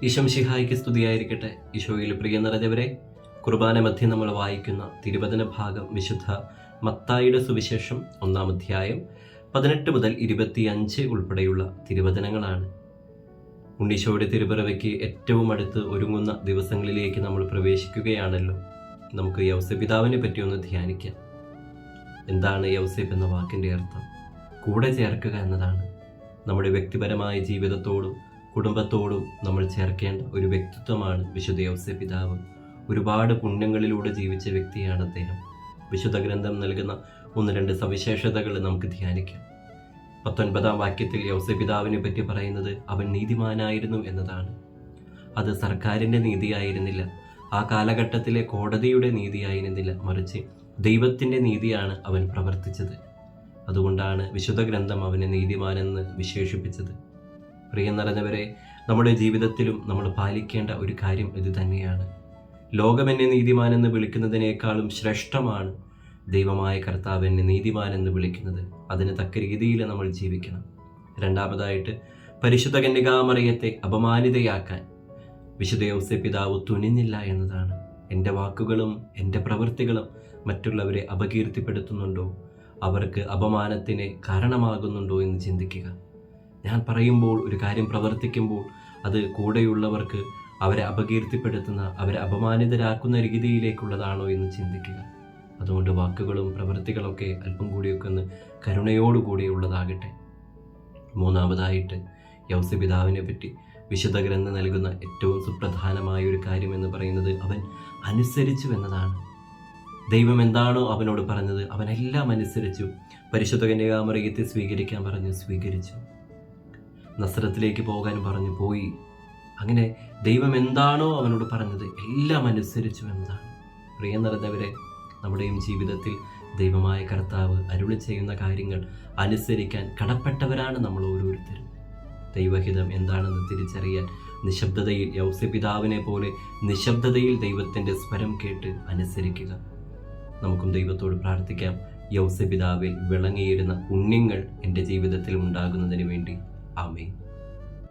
ഈശംശിഹായിക്ക് സ്തുതിയായിരിക്കട്ടെ. ഈശോയിൽ പ്രിയ നിറഞ്ഞവരെ, കുർബാന മധ്യം നമ്മൾ വായിക്കുന്ന തിരുവചന ഭാഗം വിശുദ്ധ മത്തായിയുടെ സുവിശേഷം 1-ാം അധ്യായം 18 മുതൽ 25 ഉൾപ്പെടെയുള്ള തിരുവചനങ്ങളാണ്. ഉണ്ണീശോയുടെ തിരുപ്പിറവിക്ക് ഏറ്റവും അടുത്ത് ഒരുങ്ങുന്ന ദിവസങ്ങളിലേക്ക് നമ്മൾ പ്രവേശിക്കുകയാണല്ലോ. നമുക്ക് യൗസേപ്പിതാവിനെ പറ്റി ഒന്ന് ധ്യാനിക്കാം. എന്താണ് യൗസേപ്പ് എന്ന വാക്കിൻ്റെ അർത്ഥം? കൂടെ ചേർക്കുക എന്നതാണ്. നമ്മുടെ വ്യക്തിപരമായ ജീവിതത്തോടും കുടുംബത്തോടും നമ്മൾ ചേർക്കേണ്ട ഒരു വ്യക്തിത്വമാണ് വിശുദ്ധ യൗസേപ്പിതാവ്. ഒരുപാട് പുണ്യങ്ങളിലൂടെ ജീവിച്ച വ്യക്തിയാണ് അദ്ദേഹം. വിശുദ്ധ ഗ്രന്ഥം നൽകുന്ന 1-2 സവിശേഷതകൾ നമുക്ക് ധ്യാനിക്കാം. 19-ാം വാക്യത്തിൽ യൗസേപ്പിതാവിനെ പറ്റി പറയുന്നത് അവൻ നീതിമാനായിരുന്നു എന്നതാണ്. അത് സർക്കാരിൻ്റെ നീതിയായിരുന്നില്ല, ആ കാലഘട്ടത്തിലെ കോടതിയുടെ നീതിയായിരുന്നില്ല, മറിച്ച് ദൈവത്തിൻ്റെ നീതിയാണ് അവൻ പ്രവർത്തിച്ചത്. അതുകൊണ്ടാണ് വിശുദ്ധ ഗ്രന്ഥം അവനെ നീതിമാനെന്ന് വിശേഷിപ്പിച്ചത്. പ്രിയ നിറഞ്ഞവരെ, നമ്മുടെ ജീവിതത്തിലും നമ്മൾ പാലിക്കേണ്ട ഒരു കാര്യം ഇത് തന്നെയാണ്. ലോകം എന്നെ നീതിമാനെന്ന് വിളിക്കുന്നതിനേക്കാളും ശ്രേഷ്ഠമാണ് ദൈവമായ കർത്താവ് എന്നെ നീതിമാനെന്ന് വിളിക്കുന്നത്. അതിന് തക്ക രീതിയിൽ നമ്മൾ ജീവിക്കണം. രണ്ടാമതായിട്ട്, പരിശുദ്ധ കന്യകാമറിയത്തെ അപമാനിതയാക്കാൻ വിശുദ്ധ യൗസേപ്പിതാവ് തുനിഞ്ഞില്ല എന്നതാണ്. എൻ്റെ വാക്കുകളും എൻ്റെ പ്രവൃത്തികളും മറ്റുള്ളവരെ അപകീർത്തിപ്പെടുത്തുന്നുണ്ടോ, അവർക്ക് അപമാനത്തിന് കാരണമാകുന്നുണ്ടോ എന്ന് ചിന്തിക്കുക. ഞാൻ പറയുമ്പോൾ, ഒരു കാര്യം പ്രവർത്തിക്കുമ്പോൾ അത് കൂടെയുള്ളവർക്ക് അവരെ അപകീർത്തിപ്പെടുത്തുന്ന, അവരെ അപമാനിതരാക്കുന്ന രീതിയിലേക്കുള്ളതാണോ എന്ന് ചിന്തിക്കുക. അതുകൊണ്ട് വാക്കുകളും പ്രവൃത്തികളൊക്കെ അല്പം കൂടിയൊക്കെ ഒന്ന് കരുണയോടുകൂടിയുള്ളതാകട്ടെ. മൂന്നാമതായിട്ട്, യൗസേപ്പിതാവിനെ പറ്റി വിശുദ്ധ ഗ്രന്ഥം നൽകുന്ന ഏറ്റവും സുപ്രധാനമായ ഒരു കാര്യം എന്ന് പറയുന്നത് അവൻ അനുസരിച്ചു എന്നതാണ്. ദൈവം എന്താണോ അവനോട് പറഞ്ഞത് അവനെല്ലാം അനുസരിച്ചു. പരിശുദ്ധ കന്യകാമറിയത്തെ സ്വീകരിക്കാൻ പറഞ്ഞു, സ്വീകരിച്ചു. നസ്രത്തിലേക്ക് പോകാൻ പറഞ്ഞു, പോയി. അങ്ങനെ ദൈവം എന്താണോ അവനോട് പറഞ്ഞത് എല്ലാം അനുസരിച്ചു എന്നതാണ്. പ്രിയ നിറഞ്ഞവരെ, നമ്മുടെയും ജീവിതത്തിൽ ദൈവമായ കർത്താവ് അരുളി ചെയ്യുന്ന കാര്യങ്ങൾ അനുസരിക്കാൻ കടപ്പെട്ടവരാണ് നമ്മൾ ഓരോരുത്തരും. ദൈവഹിതം എന്താണെന്ന് തിരിച്ചറിയാൻ നിശബ്ദതയിൽ, യൗസേപ്പിതാവിനെ പോലെ നിശബ്ദതയിൽ ദൈവത്തിൻ്റെ സ്വരം കേട്ട് അനുസരിക്കുക. നമുക്കും ദൈവത്തോട് പ്രാർത്ഥിക്കാം, യൗസേപ്പിതാവിൽ വിളങ്ങിയിരുന്ന പുണ്യങ്ങൾ എൻ്റെ ജീവിതത്തിൽ ഉണ്ടാകുന്നതിന് വേണ്ടി. ആമേൻ.